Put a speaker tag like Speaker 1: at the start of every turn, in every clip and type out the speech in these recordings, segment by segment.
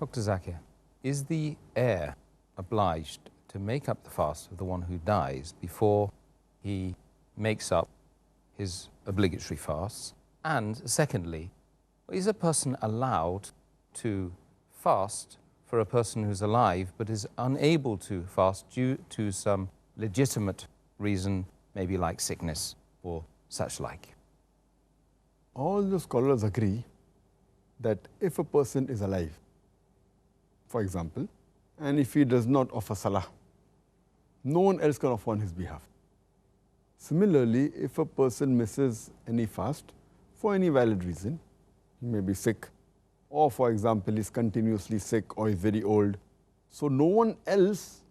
Speaker 1: Dr. Zakir, is the heir obliged to make up the fast of the one who dies before he makes up his obligatory fasts? And secondly, is a person allowed to fast for a person who's alive but is unable to fast due to some legitimate reason, maybe like sickness or such like?
Speaker 2: All the scholars agree that if a person is alive, for example, and if he does not offer salah, no one else can offer on his behalf. Similarly, if a person misses any fast for any valid reason, he may be sick, or for example, is continuously sick or is very old, so no one else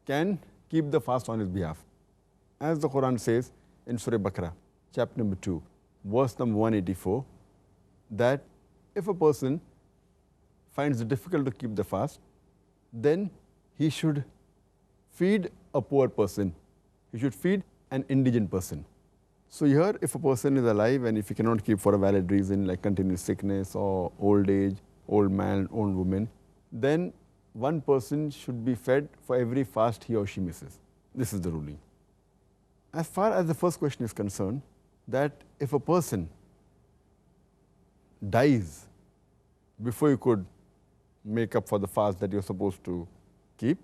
Speaker 2: can keep the fast on his behalf. As the Quran says in Surah Baqarah, chapter number 2, verse number 184, that if a person finds it difficult to keep the fast, then he should feed a poor person. He should feed an indigent person. So here, if a person is alive and if he cannot keep for a valid reason like continuous sickness or old age, old man, old woman, then one person should be fed for every fast he or she misses. This is the ruling. As far as the first question is concerned, that if a person dies before you could make up for the fast that you're supposed to keep,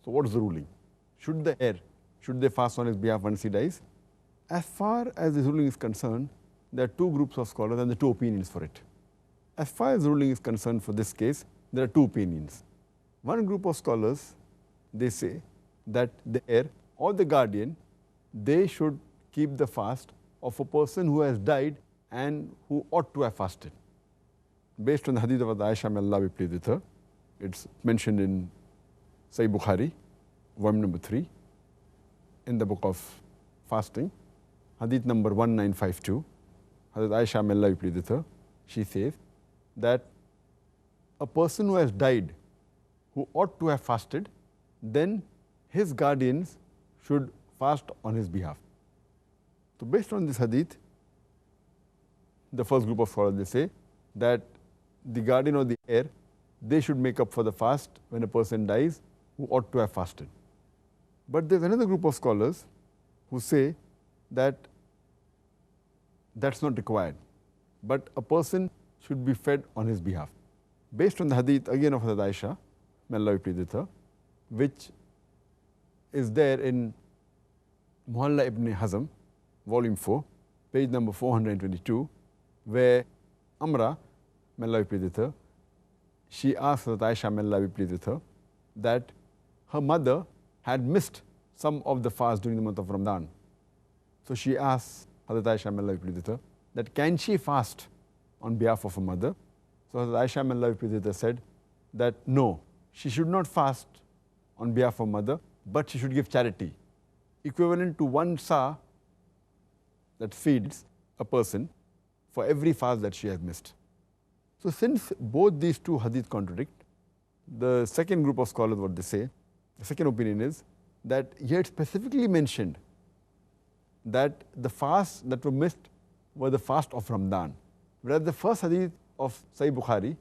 Speaker 2: so what is the ruling? Should the heir, should they fast on his behalf once he dies? As far as this ruling is concerned, there are two groups of scholars and the two opinions for it. As far as the ruling is concerned for this case, there are two opinions. One group of scholars, they say that the heir or the guardian, they should keep the fast of a person who has died and who ought to have fasted. Based on the hadith of Aisha, may Allah be pleased with her, it's mentioned in Sahih Bukhari, volume number 3, in the book of fasting, hadith number 1952, Hadith Aisha, may Allah be pleased with her, she says that a person who has died, who ought to have fasted, then his guardians should fast on his behalf. So based on this hadith, the first group of scholars, they say that the guardian or the heir, they should make up for the fast when a person dies who ought to have fasted. But there's another group of scholars who say that that's not required, but a person should be fed on his behalf. Based on the hadith again of Hazrat Aisha, may Allah be pleased with her, which is there in Muhalla ibn Hazm, volume 4, page number 422, where Amra, may Allah be pleased with her, she asked Hazrat Aisha, may Allah be pleased with her, that her mother had missed some of the fast during the month of Ramadan. So she asked Hazrat Aisha, may Allah be pleased with her, that can she fast on behalf of her mother? So Hazrat Aisha, may Allah be pleased with her, said that no, she should not fast on behalf of her mother, but she should give charity, equivalent to one sa that feeds a person for every fast that she has missed. So since both these two hadith contradict, the second group of scholars, what they say, the second opinion is that here it specifically mentioned that the fasts that were missed were the fast of Ramadan. Whereas the first hadith of Sahih Bukhari,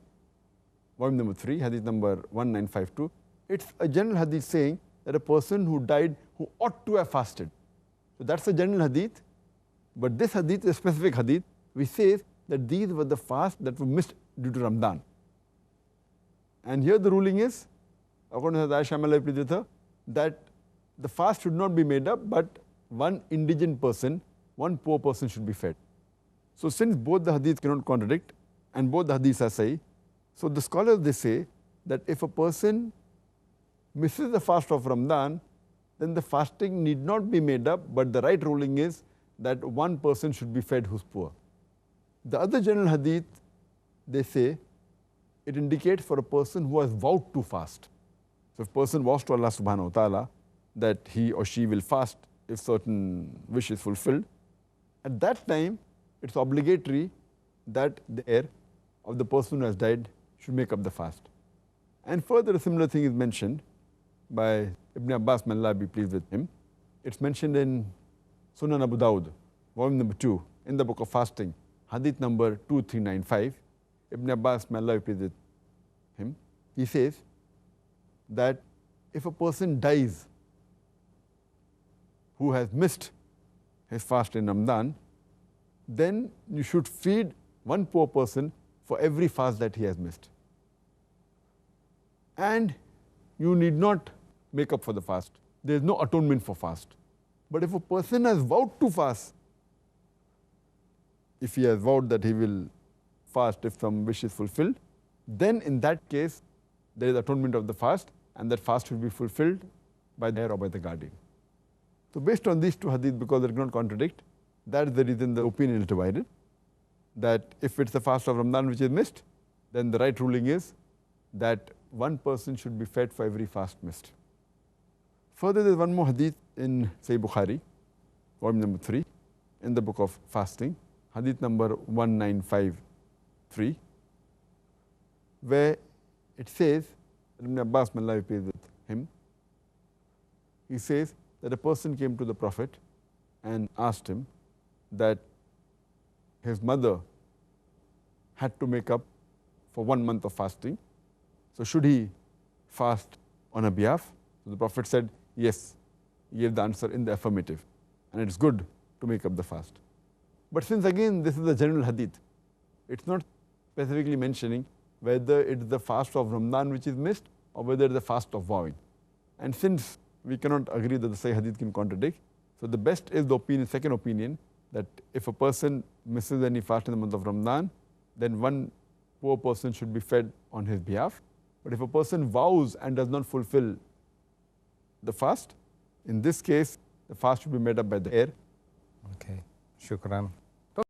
Speaker 2: volume number 3, hadith number 1952, it's a general hadith saying that a person who died who ought to have fasted. So that's a general hadith, but this hadith is a specific hadith which says that these were the fasts that were missed due to Ramadan. And here the ruling is, according to Aisha, may Allah be pleased with her, that the fast should not be made up, but one indigent person, one poor person should be fed. So since both the hadiths cannot contradict and both the hadiths are sahih, so the scholars, they say that if a person misses the fast of Ramadan, then the fasting need not be made up, but the right ruling is that one person should be fed who's poor. The other general hadith, they say, it indicates for a person who has vowed to fast. So if a person vows to Allah subhanahu wa ta'ala that he or she will fast if certain wish is fulfilled, at that time it's obligatory that the heir of the person who has died should make up the fast. And further a similar thing is mentioned by Ibn Abbas, may Allah be pleased with him. It's mentioned in Sunan Abu Dawud, volume number 2, in the book of fasting, hadith number 2395. Ibn Abbas, may Allah be pleased with him. He says that if a person dies who has missed his fast in Ramadan, then you should feed one poor person for every fast that he has missed. And you need not make up for the fast. There is no atonement for fast. But if a person has vowed to fast, if he has vowed that he will fast if some wish is fulfilled, then in that case, there is atonement of the fast, and that fast will be fulfilled by the heir or by the guardian. So based on these two hadith, because they do not contradict, that is the reason the opinion is divided, that if it's the fast of Ramadan which is missed, then the right ruling is that one person should be fed for every fast missed. Further, there is one more hadith in Sahih Bukhari, volume number 3, in the book of fasting, hadith number 1953, where it says, Ibn Abbas, may Allah be pleased with him, he says that a person came to the Prophet and asked him that his mother had to make up for 1 month of fasting. So should he fast on her behalf? So the Prophet said, yes. He gave the answer in the affirmative. And it's good to make up the fast. But since again this is a general hadith, it's not specifically mentioning whether it's the fast of Ramadan which is missed or whether it's the fast of vowing. And since we cannot agree that the Sahih hadith can contradict, so the best is the opinion, second opinion, that if a person misses any fast in the month of Ramadan, then one poor person should be fed on his behalf. But if a person vows and does not fulfill the fast, in this case, the fast should be made up by the heir.
Speaker 1: Okay, shukran.